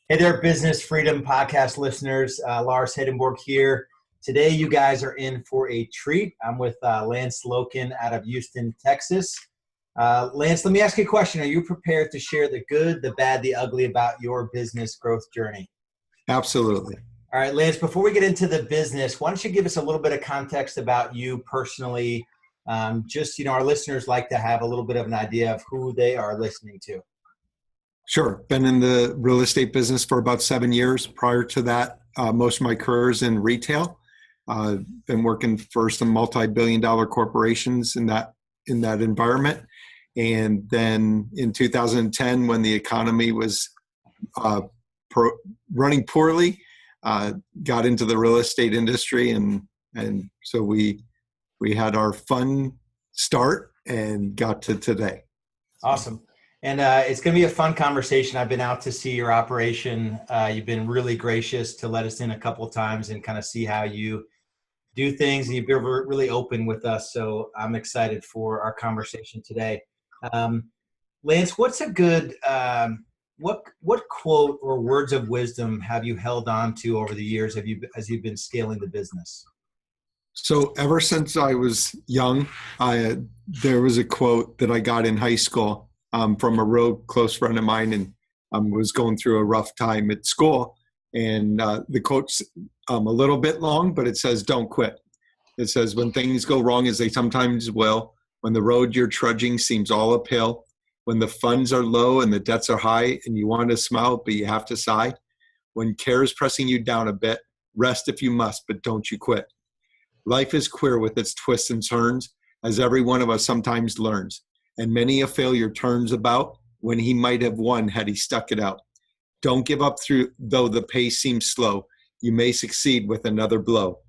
Hey there, Business Freedom Podcast listeners. Lars Hedenborg here. Today, you guys are in for a treat. I'm with Lance Loken out of Houston, Texas. Lance, let me ask you a question. Are you prepared to share the good, the bad, the ugly about your business growth journey? Absolutely. All right, Lance, before we get into the business, why don't you give us a little bit of context about you personally? Our listeners like to have a little bit of an idea of who they are listening to. Sure. Been in the real estate business for about 7 years. Prior to that, most of my career is in retail. Been working for some multi-billion-dollar corporations in that environment. And then in 2010, when the economy was running poorly, got into the real estate industry, and so we had our fun start and got to today. Awesome. And it's going to be a fun conversation. I've been out to see your operation. You've been really gracious to let us in a couple of times and kind of see how you do things. And you've been really open with us. So I'm excited for our conversation today. Lance, what's a good, what quote or words of wisdom have you held on to over the years as you've been scaling the business? So ever since I was young, there was a quote that I got in high school from a real close friend of mine, and was going through a rough time at school. And the quote's a little bit long, but it says, "Don't quit." It says, "When things go wrong, as they sometimes will, when the road you're trudging seems all uphill, when the funds are low and the debts are high and you want to smile, but you have to sigh, when care is pressing you down a bit, rest if you must, but don't you quit. Life is queer with its twists and turns, as every one of us sometimes learns. And many a failure turns about when he might have won had he stuck it out. Don't give up though the pace seems slow. You may succeed with another blow.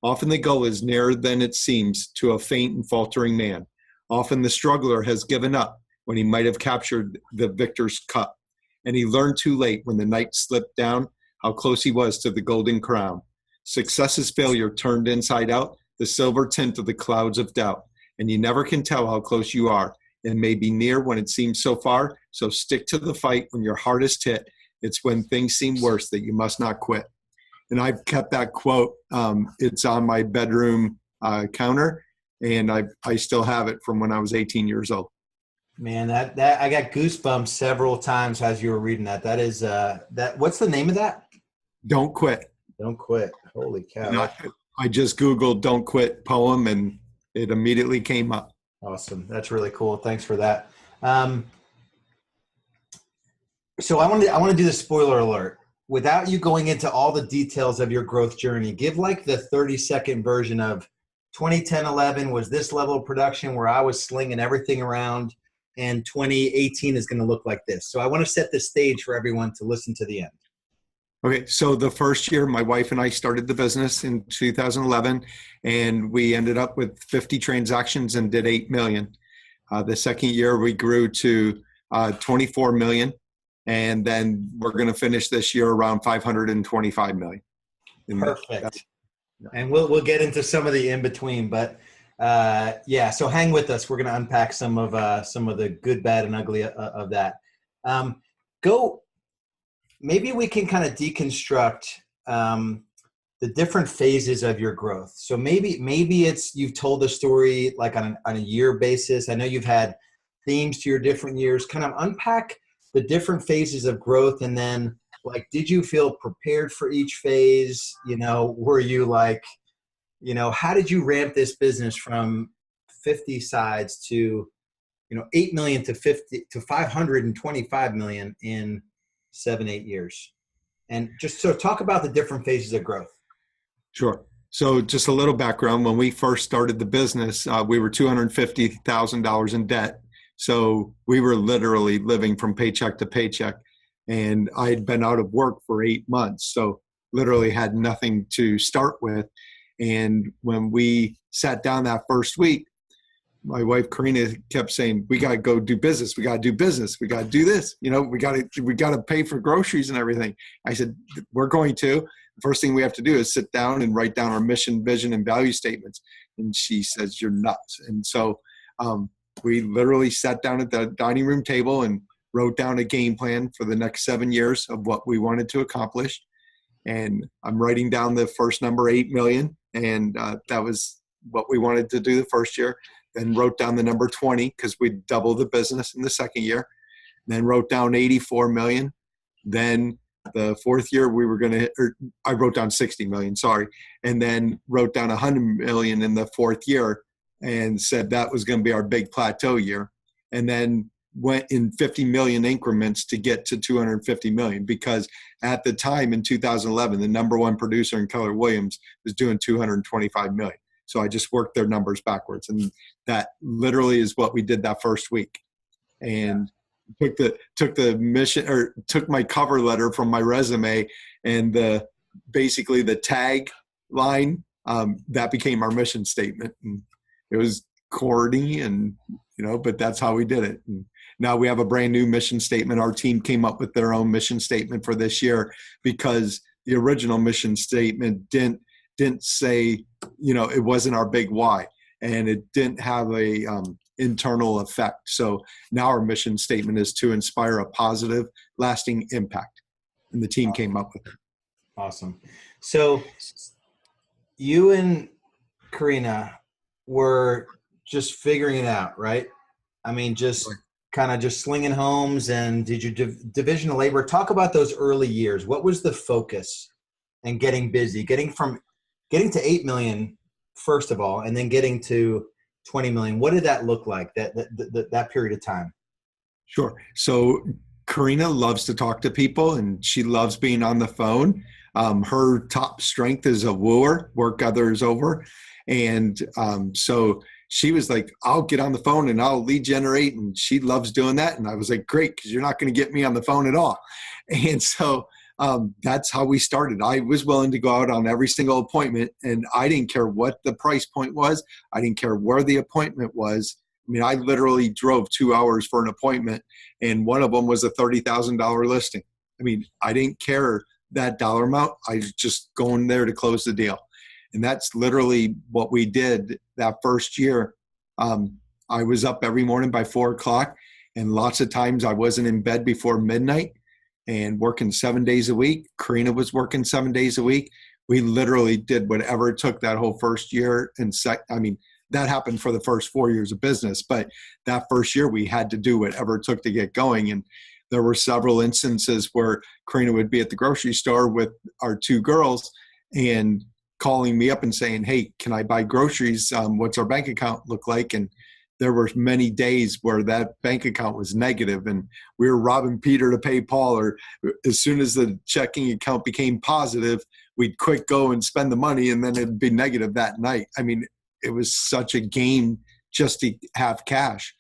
Often the goal is nearer than it seems to a faint and faltering man. Often the struggler has given up when he might have captured the victor's cup. And he learned too late when the night slipped down how close he was to the golden crown. Success is failure turned inside out, the silver tint of the clouds of doubt. And you never can tell how close you are. It may be near when it seems so far, so stick to the fight when your hardest hit. It's when things seem worse that you must not quit." And I've kept that quote. It's on my bedroom counter, and I still have it from when I was 18 years old. Man, that I got goosebumps several times as you were reading that. That is what's the name of that? Don't quit. Don't quit. Holy cow. I just Googled "Don't Quit" poem, and it immediately came up. Awesome. That's really cool. Thanks for that. So I want to do the spoiler alert. Without you going into all the details of your growth journey, give like the 30-second version of 2010-11 was this level of production where I was slinging everything around, and 2018 is going to look like this. So I want to set the stage for everyone to listen to the end. Okay, so the first year, my wife and I started the business in 2011, and we ended up with 50 transactions and did 8 million. The second year, we grew to 24 million, and then we're going to finish this year around 525 million. Perfect. And we'll get into some of the in between, but so hang with us. We're going to unpack some of the good, bad, and ugly of that. Maybe we can kind of deconstruct the different phases of your growth. So maybe it's you've told the story like on a year basis. I know you've had themes to your different years. Kind of unpack the different phases of growth, and then like, did you feel prepared for each phase? Were you like, how did you ramp this business from 50 sides to 8 million to 525 million in 7-8 years? And just so talk about the different phases of growth. Sure. So just a little background. When we first started the business, we were $250,000 in debt. So we were literally living from paycheck to paycheck. And I had been out of work for 8 months. So literally had nothing to start with. And when we sat down that first week, my wife, Karina, kept saying, "We got to go do business. We got to do business. We got to do this. We got to pay for groceries and everything." I said, "We're going to. The first thing we have to do is sit down and write down our mission, vision, and value statements." And she says, "You're nuts." And so we literally sat down at the dining room table and wrote down a game plan for the next 7 years of what we wanted to accomplish. And I'm writing down the first number, 8 million. And that was what we wanted to do the first year. Then wrote down the number 20 because we'd double the business in the second year. Then wrote down 84 million. Then the fourth year we were going to, or I wrote down 60 million, sorry. And then wrote down 100 million in the fourth year and said that was going to be our big plateau year. And then went in 50 million increments to get to 250 million, because at the time in 2011, the number one producer in Keller Williams was doing 225 million. So I just worked their numbers backwards. And that literally is what we did that first week. And took my cover letter from my resume and basically the tag line, that became our mission statement. And it was corny and, but that's how we did it. And now we have a brand new mission statement. Our team came up with their own mission statement for this year because the original mission statement didn't say, it wasn't our big why, and it didn't have a internal effect. So now our mission statement is to inspire a positive, lasting impact. And the team came up with it. Awesome. So you and Karina were just figuring it out, right? I mean, just kind of just slinging homes. And did you division of labor? Talk about those early years. What was the focus and getting busy, getting to 8 million, first of all, and then getting to 20 million? What did that look like, that period of time? Sure. So Karina loves to talk to people and she loves being on the phone. Her top strength is a wooer, work others over. And so she was like, I'll get on the phone and I'll lead generate. And she loves doing that. And I was like, great, because you're not going to get me on the phone at all. And so that's how we started. I was willing to go out on every single appointment, and I didn't care what the price point was. I didn't care where the appointment was. I mean, I literally drove 2 hours for an appointment, and one of them was a $30,000 listing. I mean, I didn't care that dollar amount. I was just going there to close the deal. And that's literally what we did that first year. I was up every morning by 4 o'clock, and lots of times I wasn't in bed before midnight, and working 7 days a week. Karina was working 7 days a week. We literally did whatever it took that whole first year. And that happened for the first 4 years of business, but that first year we had to do whatever it took to get going. And there were several instances where Karina would be at the grocery store with our two girls and calling me up and saying, hey, can I buy groceries? What's our bank account look like? And there were many days where that bank account was negative and we were robbing Peter to pay Paul, or as soon as the checking account became positive, we'd quick go and spend the money and then it'd be negative that night. I mean, it was such a game just to have cash.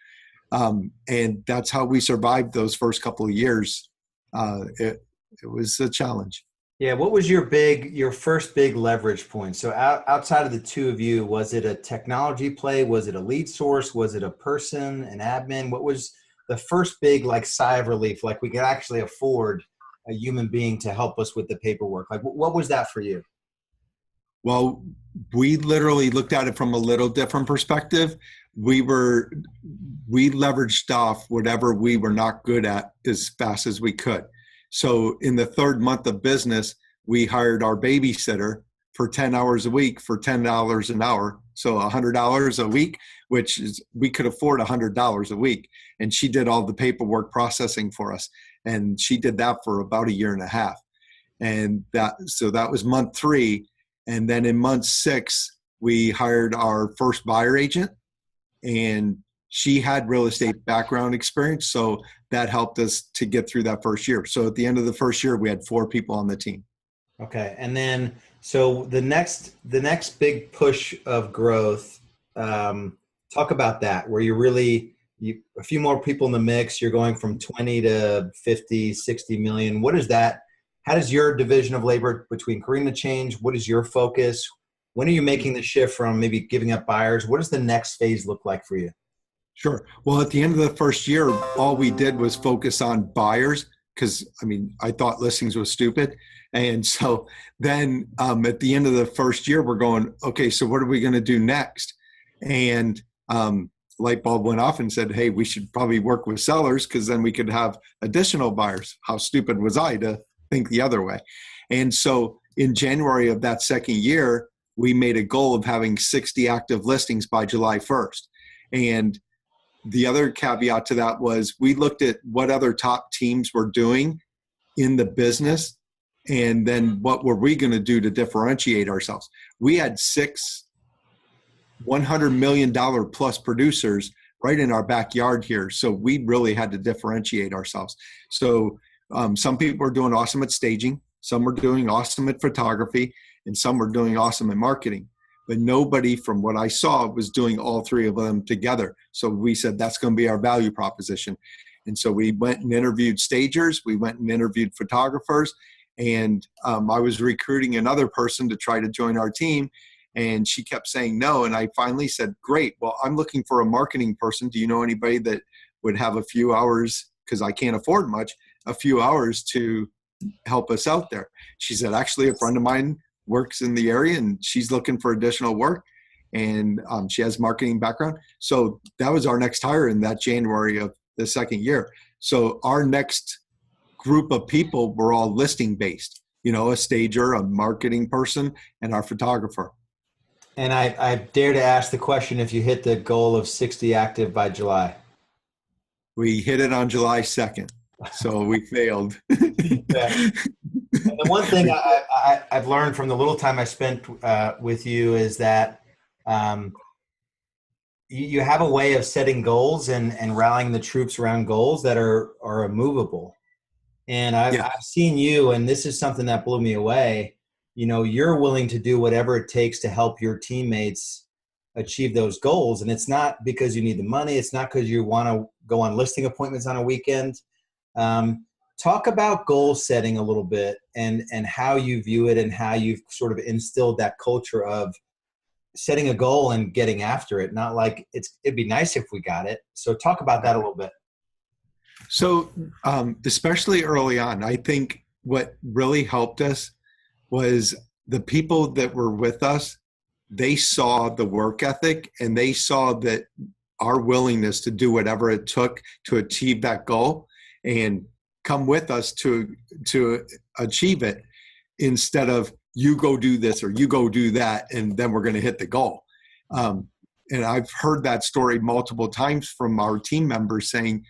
And that's how we survived those first couple of years. It was a challenge. Yeah. What was your first big leverage point? So outside of the two of you, was it a technology play? Was it a lead source? Was it a person, an admin? What was the first big sigh of relief? Like we could actually afford a human being to help us with the paperwork. Like what was that for you? Well, we literally looked at it from a little different perspective. We leveraged off whatever we were not good at as fast as we could. So in the third month of business, we hired our babysitter for 10 hours a week for $10 an hour. So $100 a week, which is, we could afford $100 a week. And she did all the paperwork processing for us. And she did that for about a year and a half. And that was month 3. And then in month 6, we hired our first buyer agent, and she had real estate background experience. So that helped us to get through that first year. So at the end of the first year, we had 4 people on the team. Okay. And then, so the next big push of growth, talk about that, where a few more people in the mix, you're going from 20 to 50, 60 million. How does your division of labor between Karina change? What is your focus? When are you making the shift from maybe giving up buyers? What does the next phase look like for you? Sure. Well, at the end of the first year, all we did was focus on buyers because, I thought listings was stupid. And so then at the end of the first year, we're going, okay, so what are we going to do next? And light bulb went off and said, hey, we should probably work with sellers because then we could have additional buyers. How stupid was I to think the other way? And so in January of that second year, we made a goal of having 60 active listings by July 1st. And the other caveat to that was we looked at what other top teams were doing in the business, and then what were we going to do to differentiate ourselves. We had 6 $100 million plus producers right in our backyard here. So we really had to differentiate ourselves. So some people are doing awesome at staging, some were doing awesome at photography, and some were doing awesome at marketing. But nobody from what I saw was doing all three of them together. So we said, that's going to be our value proposition. And so we went and interviewed stagers, we went and interviewed photographers, and I was recruiting another person to try to join our team. And she kept saying no. And I finally said, great, well, I'm looking for a marketing person. Do you know anybody that would have a few hours, because I can't afford much, a few hours to help us out there? She said, actually, a friend of mine works in the area and she's looking for additional work. And she has marketing background. So that was our next hire in that January of the second year. So our next group of people were all listing based, a stager, a marketing person, and our photographer. And I dare to ask the question if you hit the goal of 60 active by July. We hit it on July 2nd, so we failed. Yeah. And the one thing I've learned from the little time I spent with you is that you have a way of setting goals and rallying the troops around goals that are immovable. And I've seen you, and this is something that blew me away. You're willing to do whatever it takes to help your teammates achieve those goals. And it's not because you need the money. It's not because you want to go on listing appointments on a weekend. Talk about goal setting a little bit and how you view it and how you've sort of instilled that culture of setting a goal and getting after it. Not like it'd be nice if we got it. So talk about that a little bit. So especially early on, I think what really helped us was the people that were with us. They saw the work ethic and they saw that our willingness to do whatever it took to achieve that goal and come with us to achieve it, instead of you go do this or you go do that and then we're going to hit the goal. And I've heard that story multiple times from our team members saying,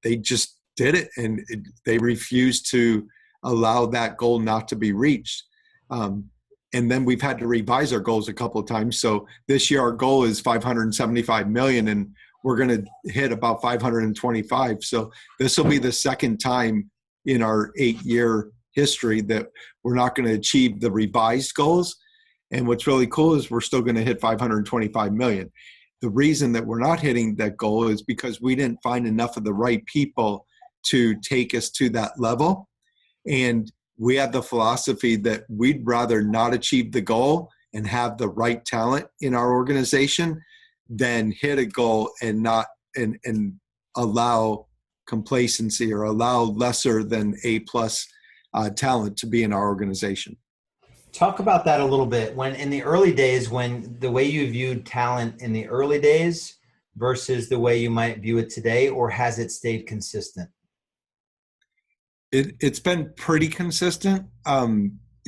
they just did it and they refused to allow that goal not to be reached. And then we've had to revise our goals a couple of times. So this year our goal is 575 million and we're going to hit about 525. So this will be the second time in our 8-year history that we're not going to achieve the revised goals. And what's really cool is we're still going to hit 525 million. The reason that we're not hitting that goal is because we didn't find enough of the right people to take us to that level. And we had the philosophy that we'd rather not achieve the goal and have the right talent in our organization than hit a goal and not and allow complacency or allow lesser than A+ talent to be in our organization. Talk about that a little bit. When in the early days, when the way you viewed talent in the early days versus the way you might view it today, or has it stayed consistent? It's been pretty consistent.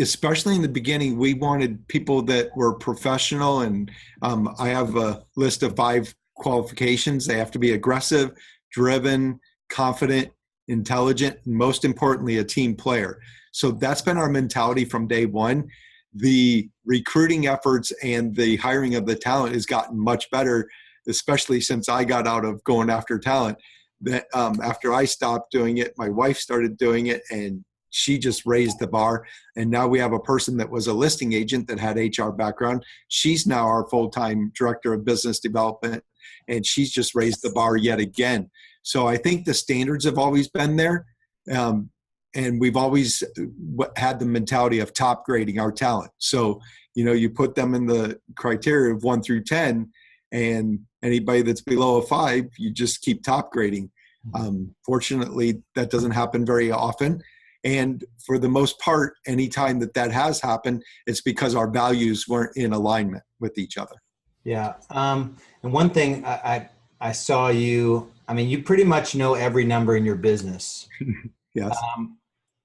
Especially in the beginning, we wanted people that were professional, and I have a list of 5 qualifications. They have to be aggressive, driven, confident, intelligent, and most importantly, a team player. So that's been our mentality from day one. The recruiting efforts and the hiring of the talent has gotten much better, especially since I got out of going after talent. That after I stopped doing it, my wife started doing it, and she just raised the bar. And now we have a person that was a listing agent that had HR background. She's now our full-time director of business development, and she's just raised the bar yet again. So I think the standards have always been there. And we've always had the mentality of top grading our talent. So, you put them in the criteria of 1 through 10, and anybody that's below a 5, you just keep top grading. Fortunately, that doesn't happen very often. And for the most part, anytime that has happened, it's because our values weren't in alignment with each other. Yeah. And one thing I saw you, I mean, you pretty much know every number in your business. Yes. Um,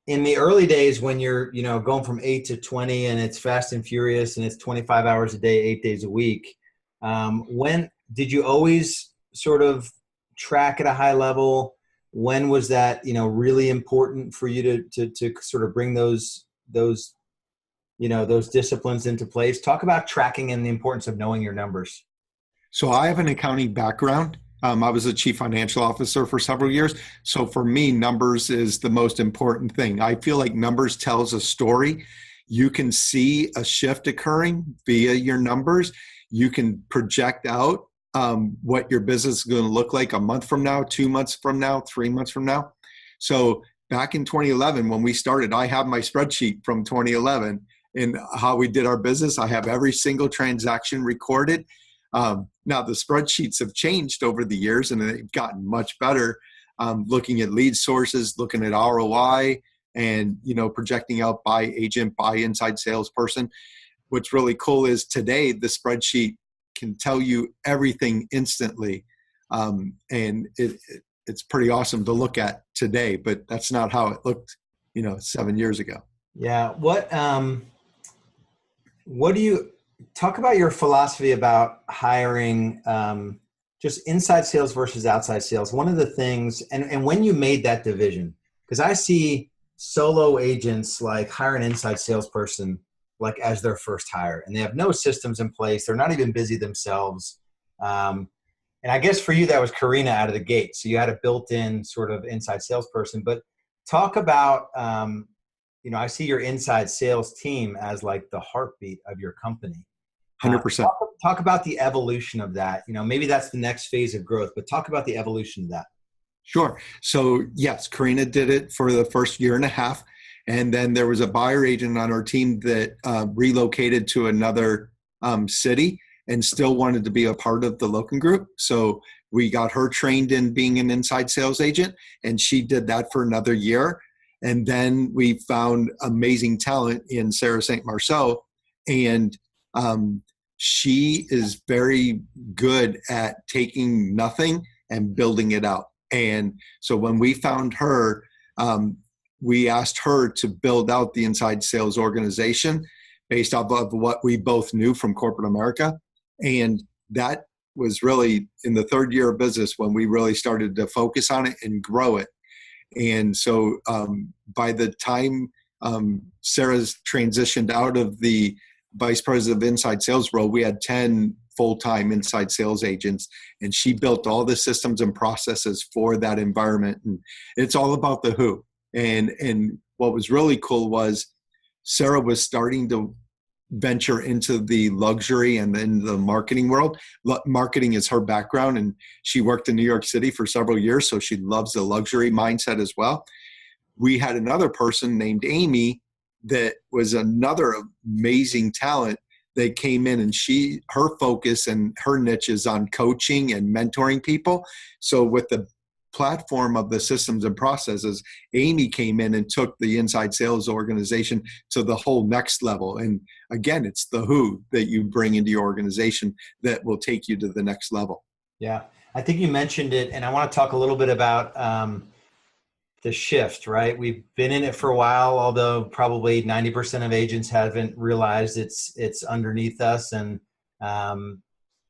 in the early days when you're, going from 8 to 20 and it's fast and furious and it's 25 hours a day, 8 days a week. When did you always sort of track at a high level? When was that, really important for you to sort of bring those disciplines into place? Talk about tracking and the importance of knowing your numbers. So I have an accounting background. I was a chief financial officer for several years. So for me, numbers is the most important thing. I feel like numbers tells a story. You can see a shift occurring via your numbers. You can project out what your business is going to look like a month from now, 2 months from now, 3 months from now. So back in 2011, when we started, I have my spreadsheet from 2011 and how we did our business. I have every single transaction recorded. Now the spreadsheets have changed over the years and they've gotten much better, looking at lead sources, looking at ROI, and projecting out by agent, by inside salesperson. What's really cool is today the spreadsheet can tell you everything instantly, and it's pretty awesome to look at today. But that's not how it looked, 7 years ago. Yeah. What do you talk about your philosophy about hiring, just inside sales versus outside sales? One of the things, and when you made that division, because I see solo agents like hire an inside salesperson like as their first hire, and they have no systems in place. They're not even busy themselves. And I guess for you, that was Karina out of the gate. So you had a built-in sort of inside salesperson. But talk about, I see your inside sales team as like the heartbeat of your company. 100%. Talk about the evolution of that. Maybe that's the next phase of growth, but talk about the evolution of that. Sure. So yes, Karina did it for the first year and a half. And then there was a buyer agent on our team that relocated to another city and still wanted to be a part of the Loken group. So we got her trained in being an inside sales agent, and she did that for another year. And then we found amazing talent in Sarah St. Marceau, and she is very good at taking nothing and building it out. And so when we found her, we asked her to build out the inside sales organization based off of what we both knew from corporate America. And that was really in the third year of business when we really started to focus on it and grow it. And so by the time Sarah's transitioned out of the vice president of inside sales role, we had 10 full-time inside sales agents, and she built all the systems and processes for that environment. And it's all about the who. And what was really cool was Sarah was starting to venture into the luxury and in the marketing world. Marketing is her background, and she worked in New York City for several years, so she loves the luxury mindset as well. We had another person named Amy that was another amazing talent that came in, and her focus and her niche is on coaching and mentoring people. So with the platform of the systems and processes, Amy came in and took the inside sales organization to the whole next level. And again, it's the who that you bring into your organization that will take you to the next level. Yeah, I think you mentioned it, and I want to talk a little bit about the shift, right? We've been in it for a while, although probably 90% of agents haven't realized it's underneath us. And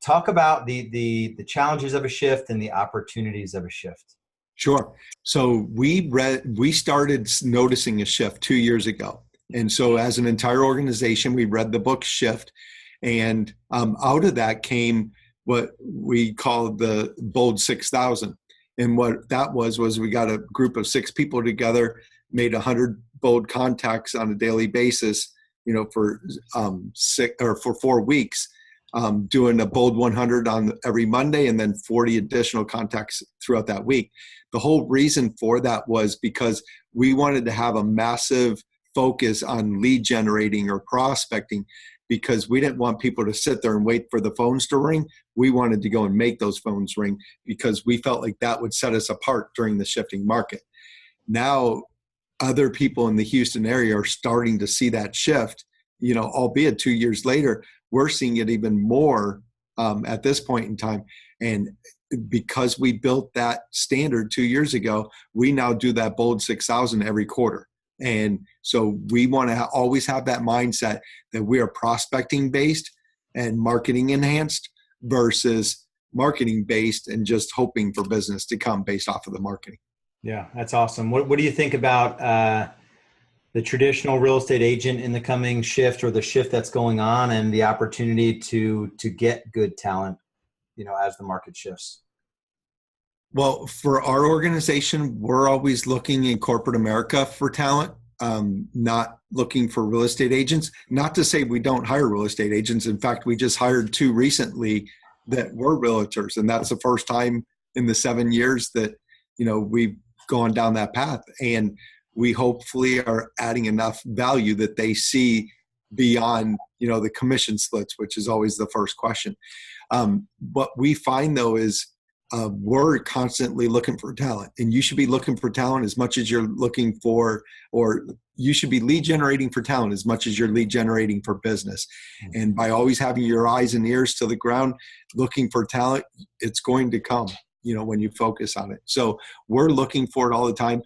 talk about the challenges of a shift and the opportunities of a shift. Sure. So we started noticing a shift 2 years ago. And so as an entire organization, we read the book Shift. And out of that came what we called the Bold 6,000. And what that was we got a group of 6 people together, made 100 bold contacts on a daily basis, for 4 weeks, doing a bold 100 on every Monday, and then 40 additional contacts throughout that week. The whole reason for that was because we wanted to have a massive focus on lead generating or prospecting, because we didn't want people to sit there and wait for the phones to ring. We wanted to go and make those phones ring, because we felt like that would set us apart during the shifting market. Now, other people in the Houston area are starting to see that shift, albeit 2 years later, we're seeing it even more at this point in time. And because we built that standard 2 years ago, we now do that bold 6,000 every quarter. And so we want to always have that mindset that we are prospecting based and marketing enhanced versus marketing based and just hoping for business to come based off of the marketing. Yeah, that's awesome. What do you think about the traditional real estate agent in the coming shift, or the shift that's going on, and the opportunity to get good talent, as the market shifts? Well, for our organization, we're always looking in corporate America for talent, not looking for real estate agents. Not to say we don't hire real estate agents. In fact, we just hired 2 recently that were realtors, and that's the first time in the 7 years that we've gone down that path. And we hopefully are adding enough value that they see beyond the commission splits, which is always the first question. What we find though is we're constantly looking for talent, and you should be looking for talent as much as you're looking for, or you should be lead generating for talent as much as you're lead generating for business. And by always having your eyes and ears to the ground, looking for talent, it's going to come, when you focus on it. So we're looking for it all the time.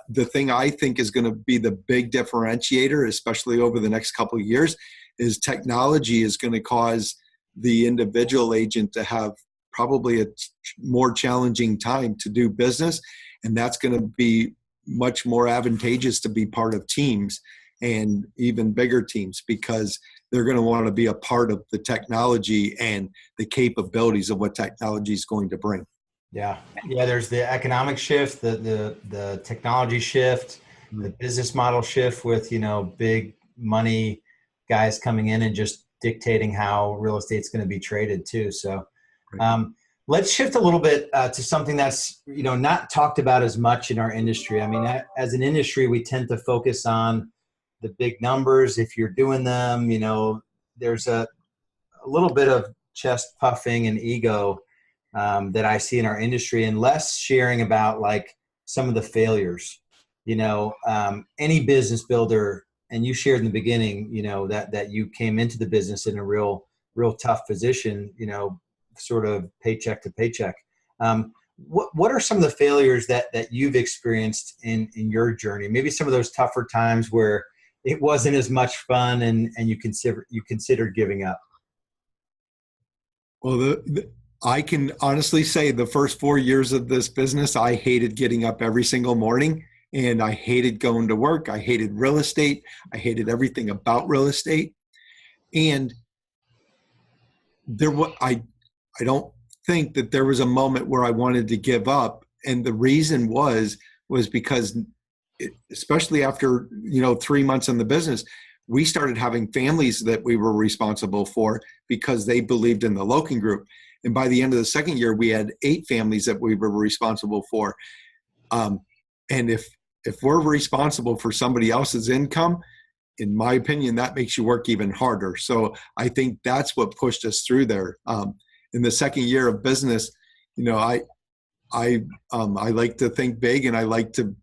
The thing I think is going to be the big differentiator, especially over the next couple of years, is technology is going to cause the individual agent to have probably a more challenging time to do business. And that's going to be much more advantageous to be part of teams, and even bigger teams, because they're going to want to be a part of the technology and the capabilities of what technology is going to bring. Yeah. There's the economic shift, the technology shift, the business model shift with, big money guys coming in and just dictating how real estate's going to be traded too. So, let's shift a little bit to something that's, not talked about as much in our industry. I mean, as an industry, we tend to focus on the big numbers. If you're doing them, there's a little bit of chest puffing and ego that I see in our industry, and less sharing about like some of the failures. Any business builder, and you shared in the beginning, that you came into the business in a real tough position, sort of paycheck to paycheck. What are some of the failures that you've experienced in your journey? Maybe some of those tougher times where it wasn't as much fun and you considered giving up. Well, I can honestly say the first 4 years of this business, I hated getting up every single morning, and I hated going to work. I hated real estate. I hated everything about real estate. And I don't think that there was a moment where I wanted to give up. And the reason was because especially after, 3 months in the business, we started having families that we were responsible for because they believed in the Loken group. And by the end of the second year, we had 8 families that we were responsible for. And if we're responsible for somebody else's income, in my opinion, that makes you work even harder. So I think that's what pushed us through there. In the second year of business, I like to think big, and I like to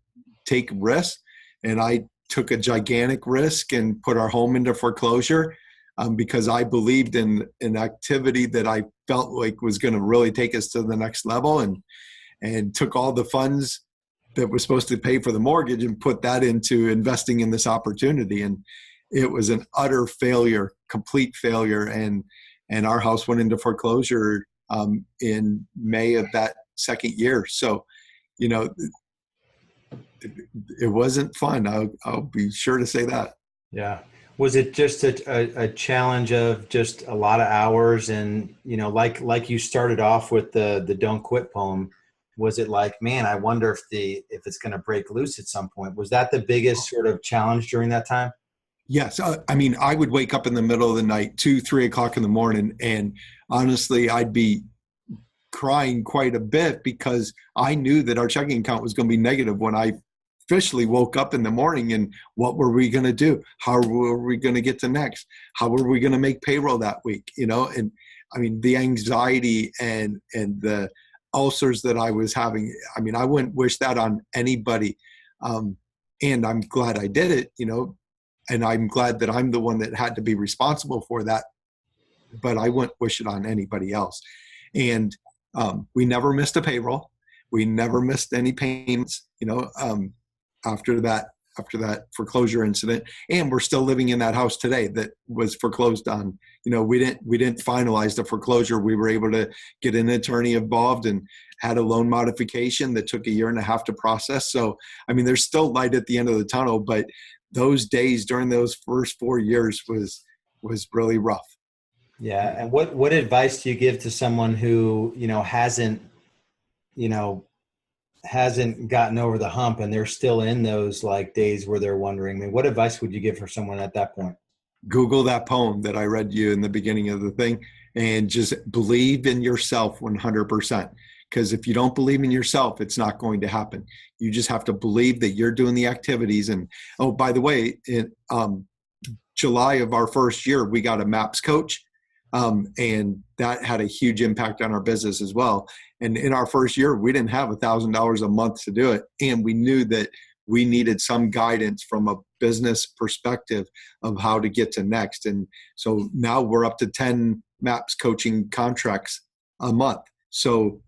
take risks. And I took a gigantic risk and put our home into foreclosure because I believed in an activity that I felt like was going to really take us to the next level, and took all the funds that was supposed to pay for the mortgage and put that into investing in this opportunity. And it was an utter failure, complete failure. And our house went into foreclosure in May of that second year. So, it wasn't fun. I'll be sure to say that. Yeah. Was it just a challenge of just a lot of hours? And, like you started off with the Don't Quit poem, was it like, man, I wonder if it's going to break loose at some point? Was that the biggest sort of challenge during that time? Yes. I would wake up in the middle of the night, 2-3 o'clock in the morning. And honestly, I'd be crying quite a bit because I knew that our checking account was going to be negative when I officially woke up in the morning. And what were we going to do? How were we going to get to next? How were we going to make payroll that week? And the anxiety and the ulcers that I was having, I wouldn't wish that on anybody. And I'm glad I did it, and I'm glad that I'm the one that had to be responsible for that. but I wouldn't wish it on anybody else. And we never missed a payroll. We never missed any payments, after that foreclosure incident. And we're still living in that house today that was foreclosed on. We didn't finalize the foreclosure. We were able to get an attorney involved and had a loan modification that took 1.5 years to process. So, there's still light at the end of the tunnel, but those days during those first 4 years was really rough. Yeah. And what advice do you give to someone who, hasn't gotten over the hump and they're still in those like days where they're wondering, what advice would you give for someone at that point? Google that poem that I read you in the beginning of the thing and just believe in yourself 100%. Because if you don't believe in yourself, it's not going to happen. You just have to believe that you're doing the activities. And, oh, by the way, in July of our first year, we got a MAPS coach. And that had a huge impact on our business as well. And in our first year, we didn't have $1,000 a month to do it. And we knew that we needed some guidance from a business perspective of how to get to next. And so now we're up to 10 MAPS coaching contracts a month. So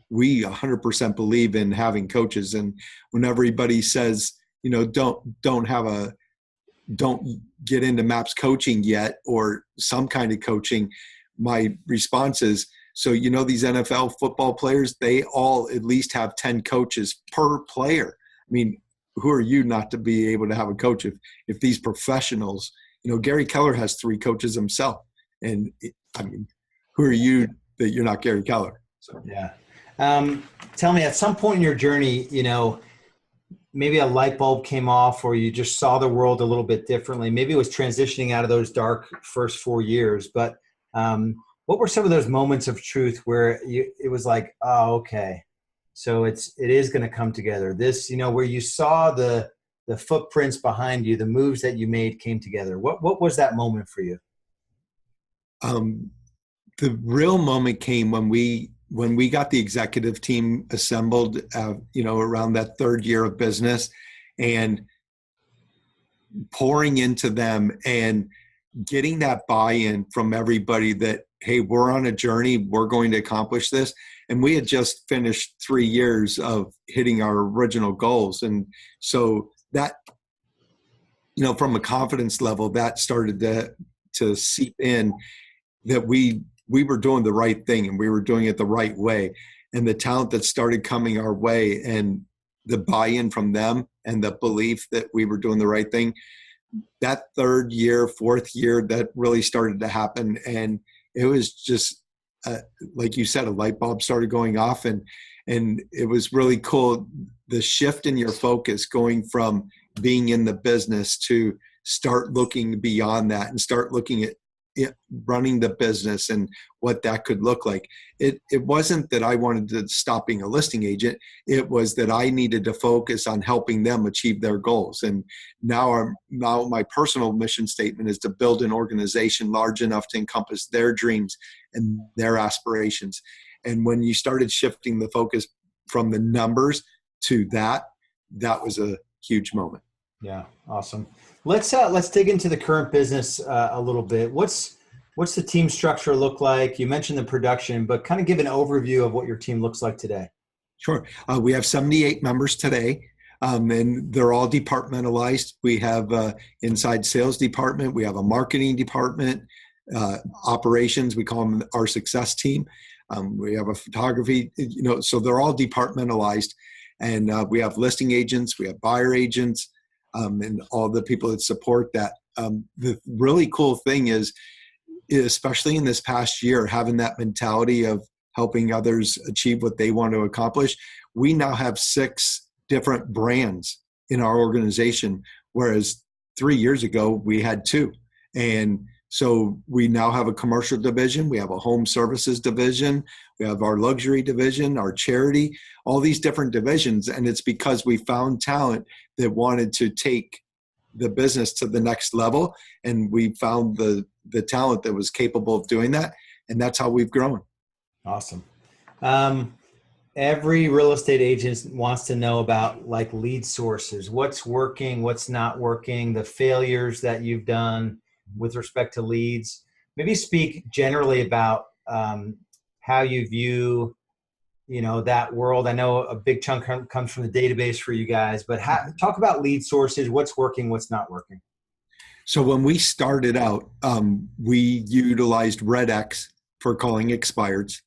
we 100% believe in having coaches. And when everybody says, don't get into MAPS coaching yet or some kind of coaching, my response is, so these NFL football players, they all at least have 10 coaches per player. Who are you not to be able to have a coach if these professionals, Gary Keller has 3 coaches himself. And who are you that you're not Gary Keller? So yeah. Tell me, at some point in your journey, maybe a light bulb came off or you just saw the world a little bit differently. Maybe it was transitioning out of those dark first 4 years, but what were some of those moments of truth where it was like, oh, okay, so it is going to come together. This, where you saw the footprints behind you, the moves that you made came together. What was that moment for you? The real moment came when we got the executive team assembled, around that third year of business, and pouring into them and getting that buy-in from everybody that, hey, we're on a journey, we're going to accomplish this. And we had just finished 3 years of hitting our original goals. And so that, from a confidence level, that started to seep in that we were doing the right thing and we were doing it the right way. And the talent that started coming our way and the buy-in from them and the belief that we were doing the right thing, that third year, fourth year, that really started to happen. And it was just, like you said, a light bulb started going off, and it was really cool. The shift in your focus going from being in the business to start looking beyond that and start looking at running the business and what that could look like. It wasn't that I wanted to stop being a listing agent. It was that I needed to focus on helping them achieve their goals. And now my personal mission statement is to build an organization large enough to encompass their dreams and their aspirations. And when you started shifting the focus from the numbers to that was a huge moment. Yeah. Awesome. Let's dig into the current business a little bit. What's the team structure look like? You mentioned the production, but kind of give an overview of what your team looks like today. Sure. We have 78 members today, and they're all departmentalized. We have inside sales department. We have a marketing department, operations. We call them our success team. We have a photography, so they're all departmentalized. And we have listing agents. We have buyer agents. And all the people that support that. The really cool thing is, especially in this past year, having that mentality of helping others achieve what they want to accomplish, we now have 6 different brands in our organization, whereas 3 years ago we had 2. And so we now have a commercial division, we have a home services division, we have our luxury division, our charity, all these different divisions. And it's because we found talent that wanted to take the business to the next level. And we found the talent that was capable of doing that. And that's how we've grown. Awesome. Every real estate agent wants to know about like lead sources, what's working, what's not working, the failures that you've done with respect to leads. maybe speak generally about how you view, that world. I know a big chunk comes from the database for you guys, but talk about lead sources, what's working, what's not working. So when we started out, we utilized RedX for calling expireds.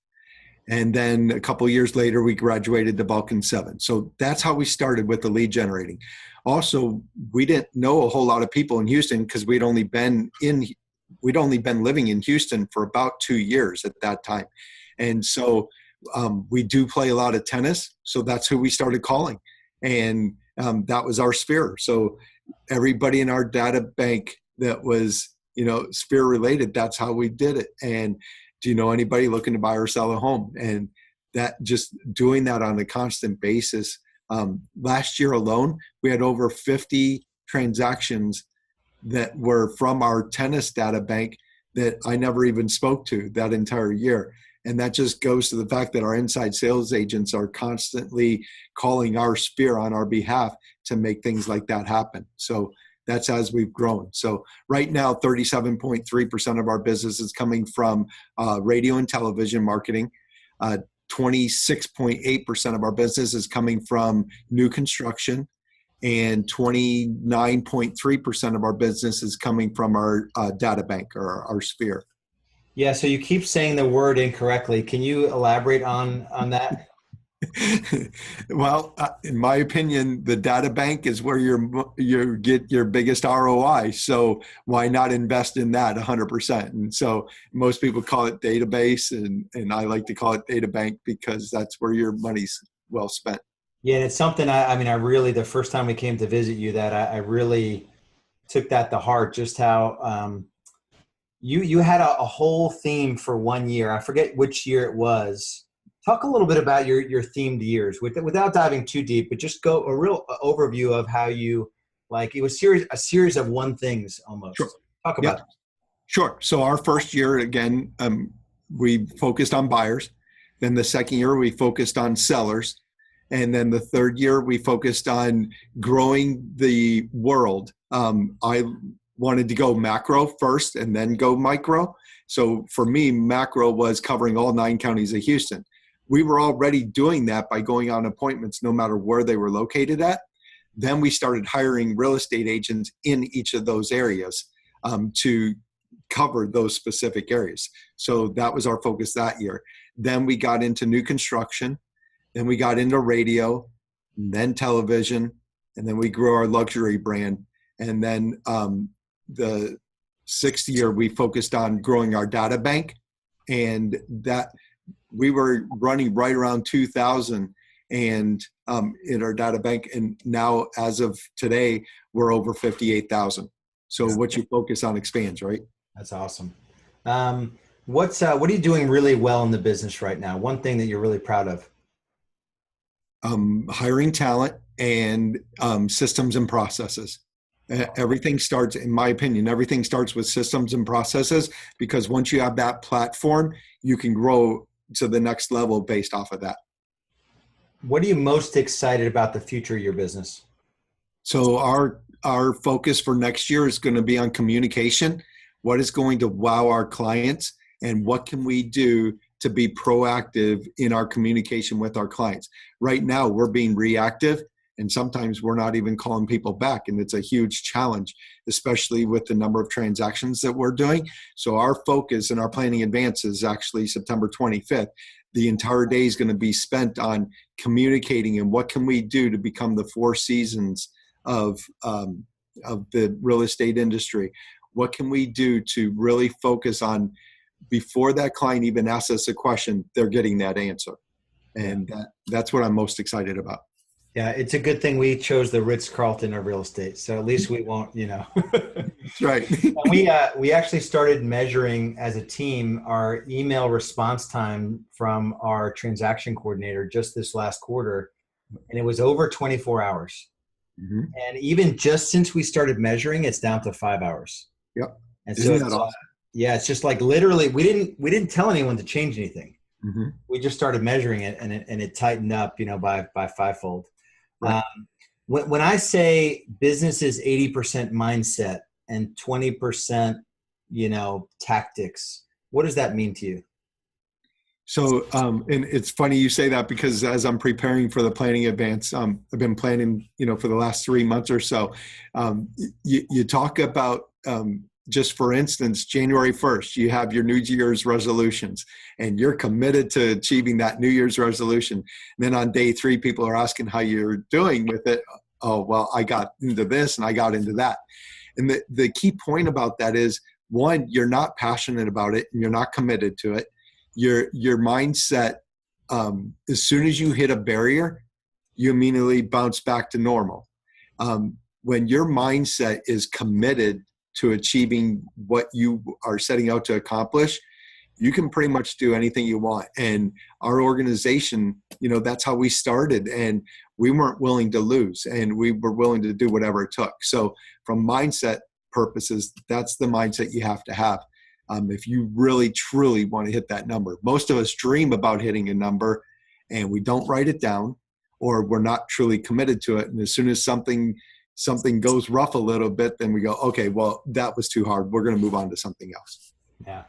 And then a couple of years later, we graduated to Vulcan 7. So that's how we started with the lead generating. Also, we didn't know a whole lot of people in Houston because we'd only been living in Houston for about 2 years at that time. And so we do play a lot of tennis. So that's who we started calling. And that was our sphere. So everybody in our data bank that was, sphere related, that's how we did it. And do you know anybody looking to buy or sell a home? And that, just doing that on a constant basis. Last year alone, we had over 50 transactions that were from our tennis data bank that I never even spoke to that entire year. And that just goes to the fact that our inside sales agents are constantly calling our sphere on our behalf to make things like that happen. So that's as we've grown. So right now, 37.3% of our business is coming from radio and television marketing. 26.8% of our business is coming from new construction. And 29.3% of our business is coming from our data bank or our sphere. Yeah, so you keep saying the word incorrectly. Can you elaborate on that? Well, in my opinion, the data bank is where you get your biggest ROI. So why not invest in that 100%? And so most people call it database, and I like to call it data bank because that's where your money's well spent. Yeah, and it's something I really, the first time we came to visit you, that I really took that to heart, just how you had a whole theme for 1 year. I forget which year it was. Talk a little bit about your themed years without diving too deep, but just go a real overview of how you, it was a series of one things almost. Sure. Talk about it. Sure. So our first year, again, we focused on buyers. Then the second year, we focused on sellers. And then the third year, we focused on growing the world. I wanted to go macro first and then go micro. So for me, macro was covering all 9 counties of Houston. We were already doing that by going on appointments no matter where they were located at. Then we started hiring real estate agents in each of those areas to cover those specific areas. So that was our focus that year. Then we got into new construction. Then we got into radio, and then television, and then we grew our luxury brand. And then the 6th year, we focused on growing our data bank, and that we were running right around 2,000 and in our data bank. And now, as of today, we're over 58,000. So what you focus on expands, right? That's awesome. What are you doing really well in the business right now? One thing that you're really proud of? Hiring talent and systems and processes. Everything starts, in my opinion, everything starts with systems and processes, because once you have that platform, you can grow to the next level based off of that. What are you most excited about the future of your business? So our focus for next year is going to be on communication. What is going to wow our clients, and what can we do to be proactive in our communication with our clients? Right now, we're being reactive, and sometimes we're not even calling people back. And it's a huge challenge, especially with the number of transactions that we're doing. So our focus and our planning advance is actually September 25th. The entire day is going to be spent on communicating and what can we do to become the 4 seasons of the real estate industry. What can we do to really focus on, before that client even asks us a question, they're getting that answer. And that's what I'm most excited about. Yeah, it's a good thing we chose the Ritz-Carlton of real estate. So at least we won't, That's right. We actually started measuring as a team our email response time from our transaction coordinator just this last quarter, and it was over 24 hours. Mm-hmm. And even just since we started measuring, it's down to 5 hours. Yep. And Isn't so that awesome? Yeah, it's just like literally we didn't tell anyone to change anything. Mm-hmm. We just started measuring it, and it tightened up, by 5-fold. Right. When I say business is 80% mindset and 20% tactics. What does that mean to you? So, and it's funny you say that, because as I'm preparing for the planning advance, I've been planning, for the last 3 months or so. You talk about, just for instance, January 1st, you have your New Year's resolutions, and you're committed to achieving that New Year's resolution. And then on day 3, people are asking how you're doing with it. Oh, well, I got into this and I got into that. And the key point about that is, one, you're not passionate about it and you're not committed to it. Your mindset, as soon as you hit a barrier, you immediately bounce back to normal. When your mindset is committed to achieving what you are setting out to accomplish, you can pretty much do anything you want. And our organization, that's how we started, and we weren't willing to lose, and we were willing to do whatever it took. So from mindset purposes, that's the mindset you have to have. If you really, truly want to hit that number. Most of us dream about hitting a number and we don't write it down, or we're not truly committed to it. And as soon as something goes rough a little bit, then we go, okay, well, that was too hard. We're going to move on to something else. Yeah.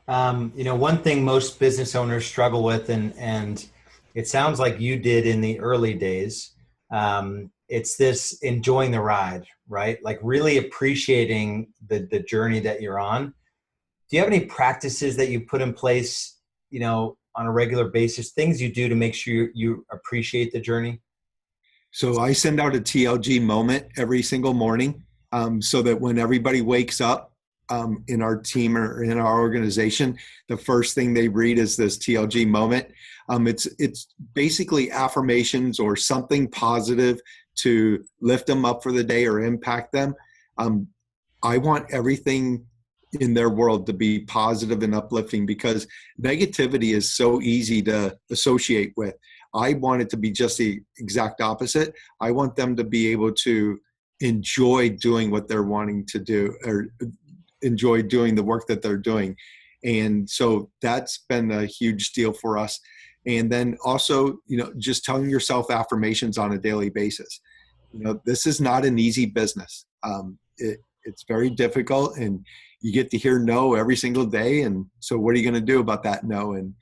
One thing most business owners struggle with, and it sounds like you did in the early days, it's this enjoying the ride, right? Like really appreciating the journey that you're on. Do you have any practices that you put in place, on a regular basis, things you do to make sure you appreciate the journey? So I send out a TLG moment every single morning, so that when everybody wakes up in our team or in our organization, the first thing they read is this TLG moment. It's basically affirmations or something positive to lift them up for the day or impact them. I want everything in their world to be positive and uplifting, because negativity is so easy to associate with. I want it to be just the exact opposite. I want them to be able to enjoy doing what they're wanting to do, or enjoy doing the work that they're doing. And so that's been a huge deal for us. And then also, just telling yourself affirmations on a daily basis. This is not an easy business. It's very difficult, and you get to hear no every single day. And so what are you going to do about that no? And,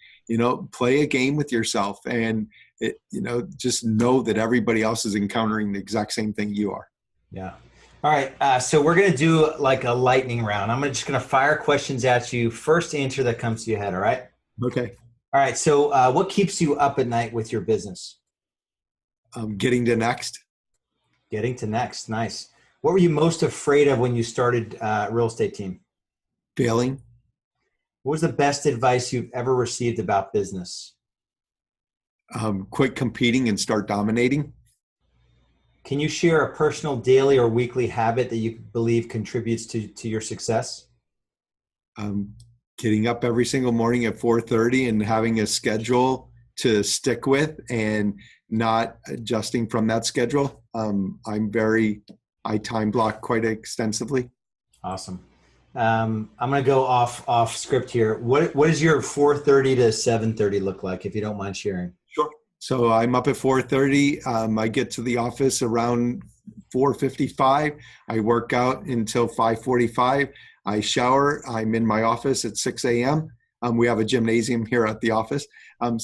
play a game with yourself, and, just know that everybody else is encountering the exact same thing you are. Yeah. All right. So we're going to do like a lightning round. I'm just going to fire questions at you. First answer that comes to your head. All right. Okay. All right. So what keeps you up at night with your business? Getting to next. Getting to next. Nice. What were you most afraid of when you started real estate team? Failing. What was the best advice you've ever received about business? Quit competing and start dominating. Can you share a personal daily or weekly habit that you believe contributes to your success? Getting up every single morning at 4:30 and having a schedule to stick with, and not adjusting from that schedule. I time block quite extensively. Awesome. I'm going to go off script here. What does your 4:30 to 7:30 look like, if you don't mind sharing? Sure. So I'm up at 4:30. I get to the office around 4:55. I work out until 5:45. I shower. I'm in my office at 6 a.m. We have a gymnasium here at the office. And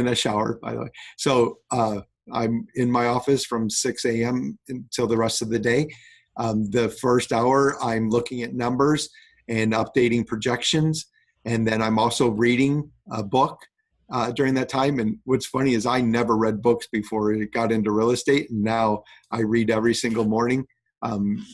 a shower, by the way. So I'm in my office from 6 a.m. until the rest of the day. The first hour, I'm looking at numbers and updating projections. And then I'm also reading a book during that time. And what's funny is I never read books before I got into real estate. And now I read every single morning,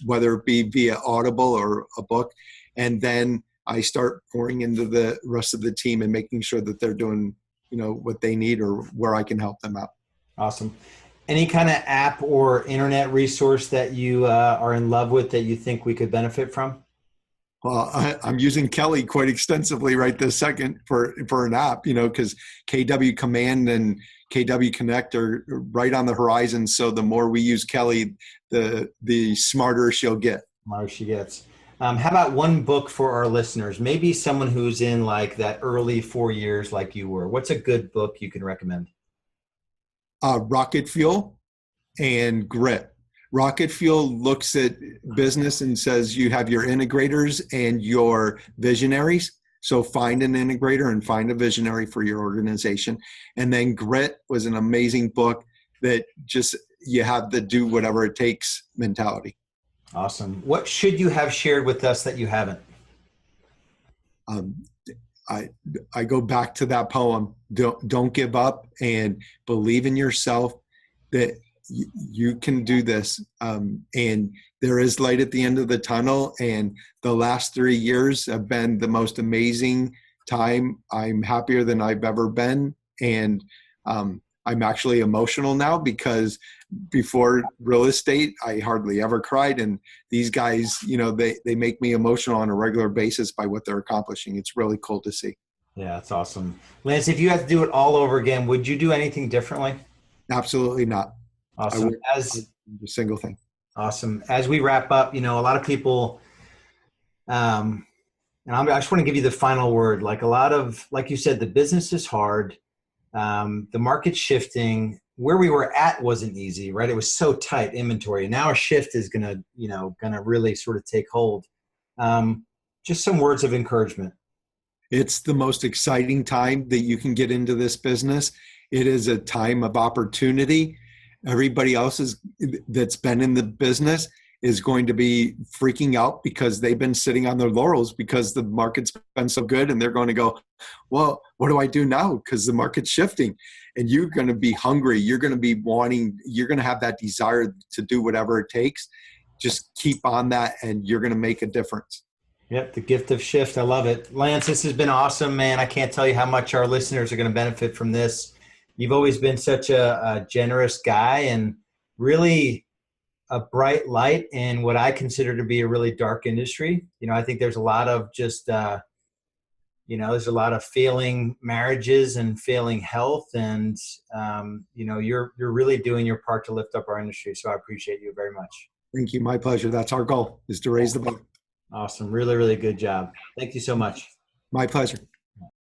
whether it be via Audible or a book. And then I start pouring into the rest of the team and making sure that they're doing, what they need or where I can help them out. Awesome. Any kind of app or internet resource that you are in love with that you think we could benefit from? Well, I'm using Kelly quite extensively right this second for an app, because KW Command and KW Connect are right on the horizon. So the more we use Kelly, the smarter she'll get. Smarter she gets. How about one book for our listeners? Maybe someone who's in like that early 4 years like you were. What's a good book you can recommend? Rocket Fuel and Grit. Rocket Fuel looks at business and says you have your integrators and your visionaries. So find an integrator and find a visionary for your organization. And then Grit was an amazing book that just, you have the do whatever it takes mentality. Awesome. What should you have shared with us that you haven't? I go back to that poem. Don't give up and believe in yourself that you can do this. And there is light at the end of the tunnel. And the last 3 years have been the most amazing time. I'm happier than I've ever been. And I'm actually emotional now because before real estate, I hardly ever cried. And these guys, they make me emotional on a regular basis by what they're accomplishing. It's really cool to see. Yeah, that's awesome. Lance, if you had to do it all over again, would you do anything differently? Absolutely not. Awesome. I wouldn't do a single thing. Awesome. As we wrap up, a lot of people, and I just want to give you the final word. Like you said, the business is hard. The market's shifting. Where we were at wasn't easy, right? It was so tight inventory. And now a shift is gonna really sort of take hold. Just some words of encouragement. It's the most exciting time that you can get into this business. It is a time of opportunity. Everybody else that's been in the business is going to be freaking out because they've been sitting on their laurels because the market's been so good, and they're going to go, well, what do I do now? Because the market's shifting. And you're going to be hungry. You're going to be you're going to have that desire to do whatever it takes. Just keep on that, and you're going to make a difference. Yep, the gift of shift. I love it. Lance, this has been awesome, man. I can't tell you how much our listeners are going to benefit from this. You've always been such a generous guy and really a bright light in what I consider to be a really dark industry. I think there's a lot of just, there's a lot of failing marriages and failing health. And, you're really doing your part to lift up our industry. So I appreciate you very much. Thank you. My pleasure. That's our goal, is to raise the bar. Awesome. Really, really good job. Thank you so much. My pleasure.